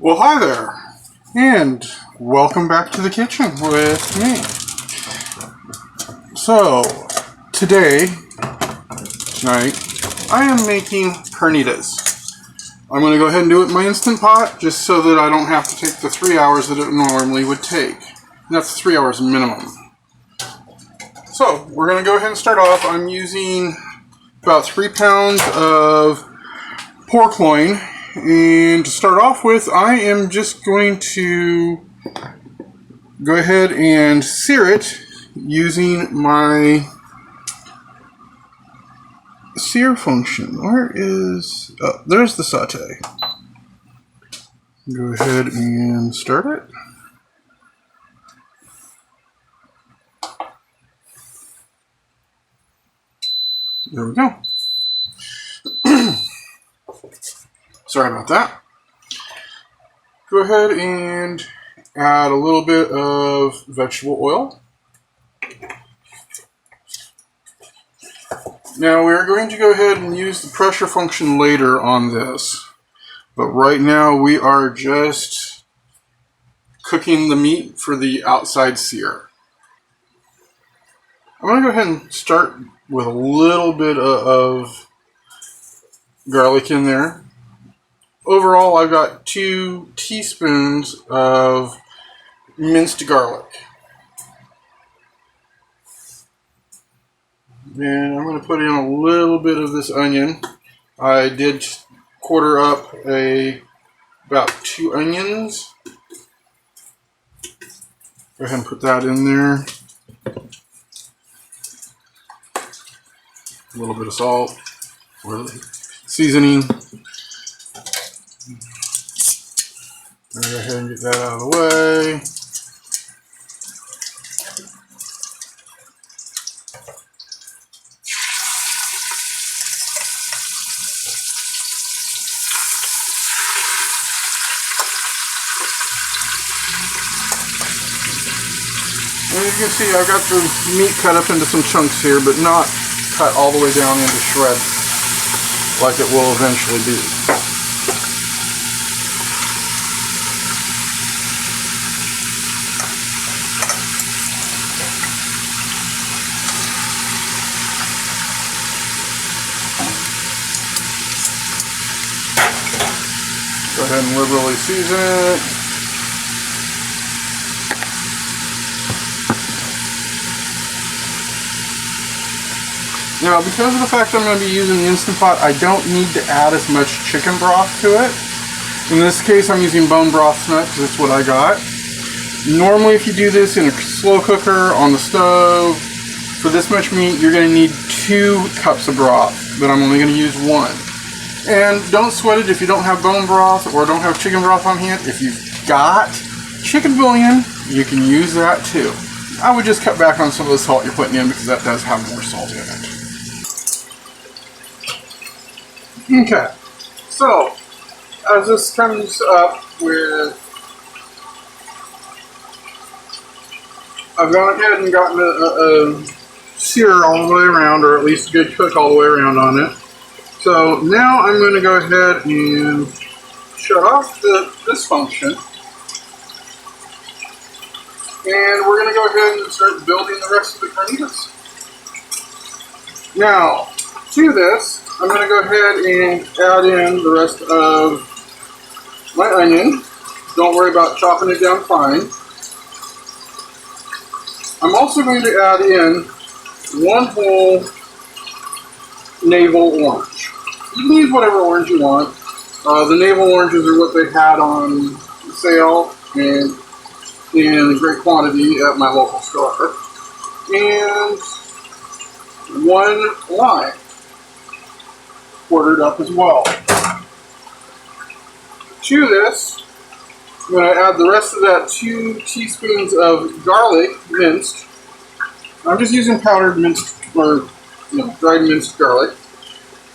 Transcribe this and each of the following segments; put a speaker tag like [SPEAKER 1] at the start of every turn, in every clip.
[SPEAKER 1] Well, hi there, and welcome back to the kitchen with me. So, tonight, I am making carnitas. I'm going to go ahead and do it in my InstantPot, just so that I don't have to take the 3 hours that it normally would take. And that's 3 hours minimum. So, we're going to go ahead and start off. I'm using about 3 pounds of pork loin. And to start off with, I am just going to go ahead and sear it using my sear function. Where is... oh, there's the saute. Go ahead and start it. There we go. Sorry about that. Go ahead and add a little bit of vegetable oil. Now we are going to go ahead and use the pressure function later on this. But right now we are just cooking the meat for the outside sear. I'm going to go ahead and start with a little bit of garlic in there. Overall, I've got 2 teaspoons of minced garlic. And I'm going to put in a little bit of this onion. I did quarter up about 2 onions. Go ahead and put that in there. A little bit of salt, or seasoning. Go ahead and get that out of the way. And you can see I've got the meat cut up into some chunks here, but not cut all the way down into shreds like it will eventually be. Go ahead and liberally season it. Now, because of the fact I'm going to be using the InstantPot, I don't need to add as much chicken broth to it. In this case, I'm using bone broth tonight because that's what I got. Normally, if you do this in a slow cooker on the stove, for this much meat, you're going to need 2 cups of broth, but I'm only going to use 1. And don't sweat it if you don't have bone broth or don't have chicken broth on hand. If you've got chicken bouillon, you can use that too. I would just cut back on some of the salt you're putting in because that does have more salt in it. Okay, so as this comes up with, I've gone ahead and gotten a sear all the way around, or at least a good cook all the way around on it. So now I'm going to go ahead and shut off this function. And we're going to go ahead and start building the rest of the carnitas. Now, to this, I'm going to go ahead and add in the rest of my onion. Don't worry about chopping it down fine. I'm also going to add in 1 whole navel orange. You can use whatever orange you want. The navel oranges are what they had on sale and in great quantity at my local store. And 1 lime, quartered up as well. To this, I'm going to add the rest of that 2 teaspoons of garlic minced. I'm just using powdered minced, or dried minced garlic.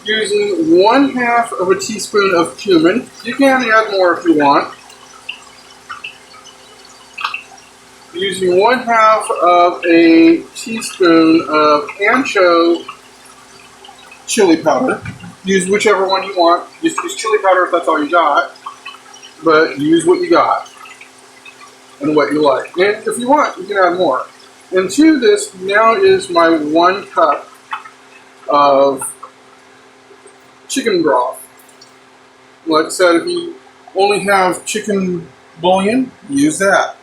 [SPEAKER 1] Using 1/2 of a teaspoon of cumin. You can add more if you want. Using 1/2 of a teaspoon of Ancho Chili powder. Use whichever one you want. Just use chili powder if that's all you got. but use what you got and what you like. And if you want, you can add more. And to this now is my 1 cup of chicken broth. Like I said, if you only have chicken bouillon, use that.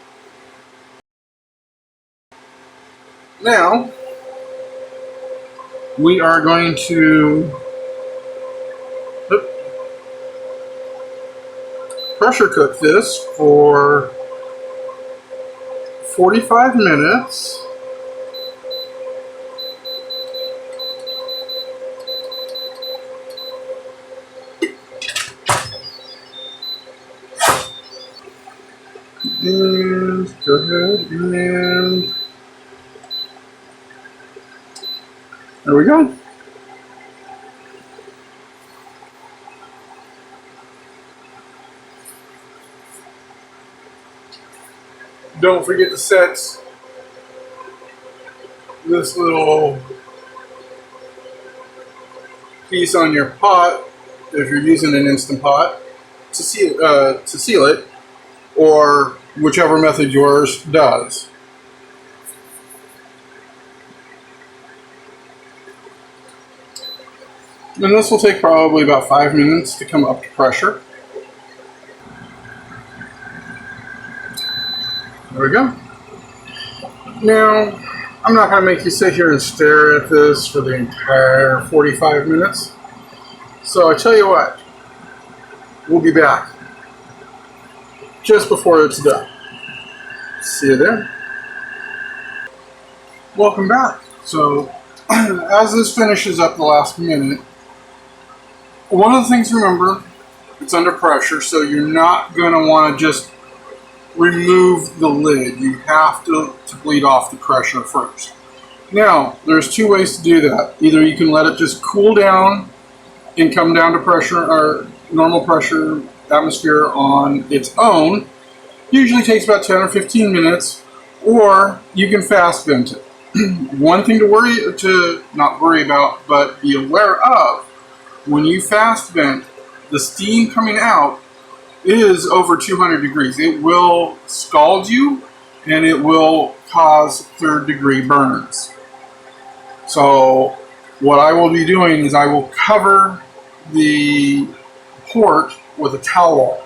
[SPEAKER 1] Now, we are going to pressure cook this for 45 minutes. And go ahead and there we go. Don't forget to set this little piece on your pot if you're using an InstantPot to seal it, or whichever method yours does. And this will take probably about 5 minutes to come up to pressure. There we go. Now, I'm not going to make you sit here and stare at this for the entire 45 minutes. So I tell you what, we'll be back just before it's done. See you there. Welcome back. So, as this finishes up the last minute, one of the things to remember, it's under pressure, so you're not going to want to just remove the lid. You have to bleed off the pressure first. Now, there's 2 ways to do that. Either you can let it just cool down and come down to pressure or normal pressure atmosphere on its own. Usually takes about 10 or 15 minutes, or you can fast vent it. One thing to not worry about, but be aware of, when you fast vent, the steam coming out is over 200 degrees. It will scald you and it will cause 3rd degree burns. So what I will be doing is I will cover the pork with a towel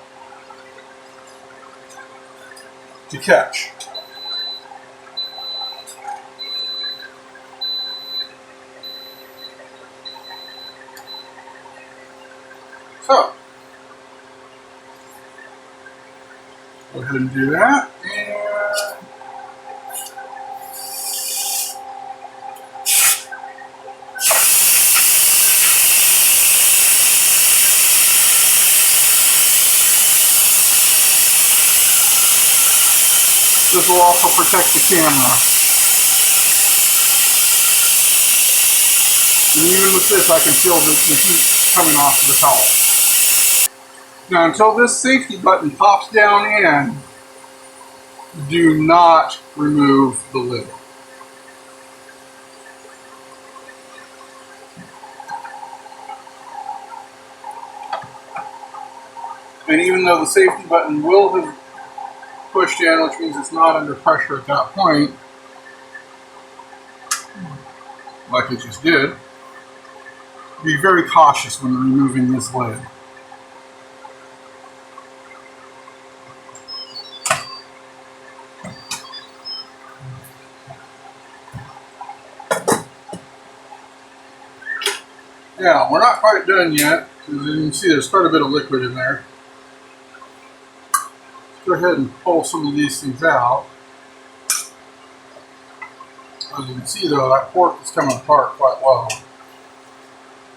[SPEAKER 1] to catch. So go ahead and do that. And this will also protect the camera. And even with this, I can feel the heat coming off of the towel. Now, until this safety button pops down in, do not remove the lid. And even though the safety button will have pushed in, which means it's not under pressure at that point, like it just did, be very cautious when removing this lid. Now, we're not quite done yet, because you can see there's quite a bit of liquid in there. Let's go ahead and pull some of these things out. As you can see though, that pork is coming apart quite well.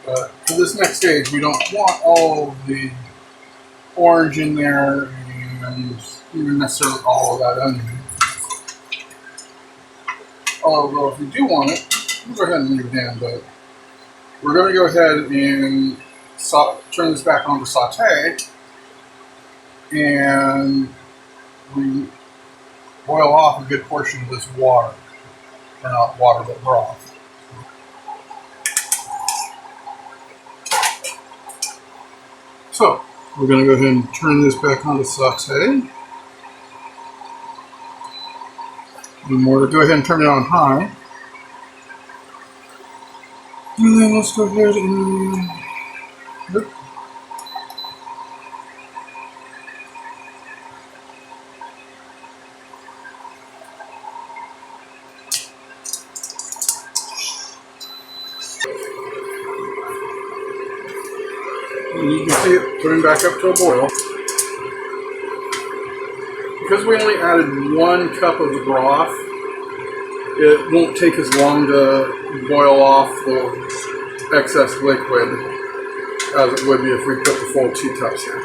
[SPEAKER 1] But for this next stage, we don't want all of the orange in there and even necessarily all of that onion. Although if we do want it, we'll go ahead and leave it in, but we're going to go ahead and turn this back on to saute, and we boil off a good portion of this water, or not water, but broth. So, We're going to go ahead and turn this back on to saute. And more. Go ahead and turn it on high. And then let's go ahead and... Yep. And you can see it coming back up to a boil. Because we only added 1 cup of the broth, it won't take as long to boil off the excess liquid as it would be if we put the full 2 cups in.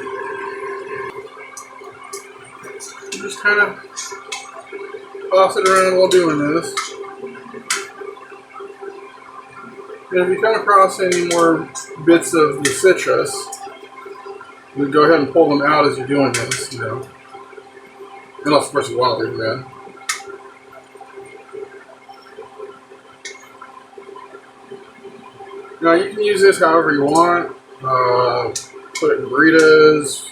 [SPEAKER 1] Just kind of toss it around while doing this. And if you come across any more bits of the citrus, you go ahead and pull them out as you're doing this, you know. Unless, of course, you want to leave them in. Now, you can use this however you want. Put it in burritos,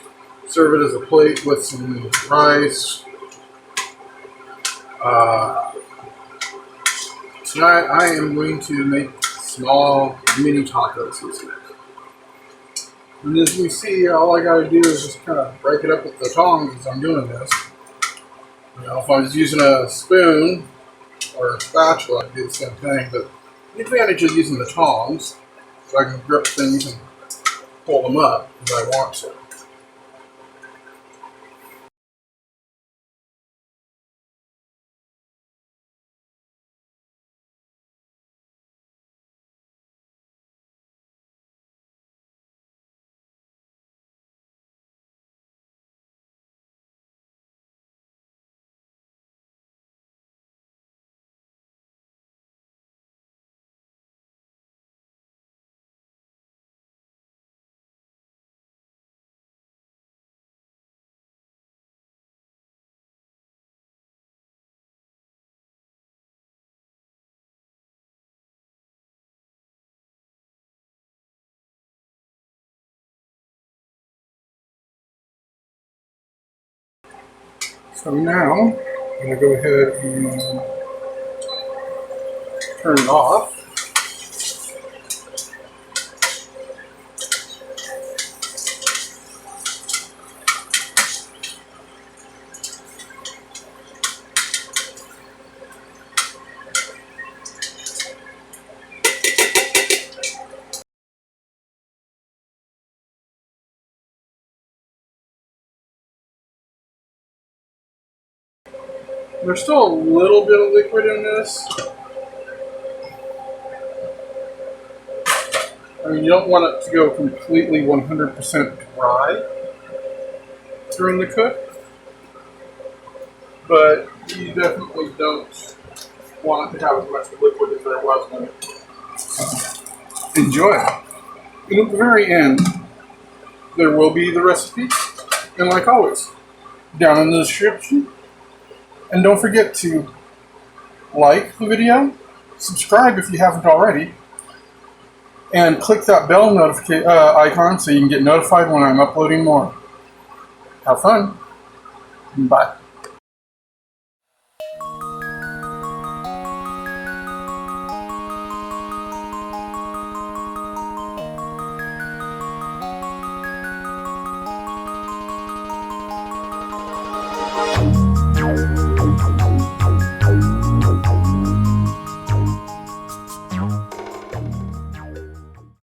[SPEAKER 1] serve it as a plate with some rice. Tonight, I am going to make small mini tacos this week. And as you see, all I got to do is just kind of break it up with the tongs as I'm doing this. You know, if I was using a spoon or a spatula, I'd do the same thing. But the advantage of using the tongs, so I can grip things and pull them up as I want to. So now, I'm going to go ahead and turn it off. There's still a little bit of liquid in this. I mean, you don't want it to go completely 100% dry during the cook, but you definitely don't want it to have as much liquid as there was when it. Enjoy it. And at the very end, there will be the recipe, and like always, down in the description. And don't forget to like the video, subscribe if you haven't already, and click that bell notification icon so you can get notified when I'm uploading more. Have fun. Bye.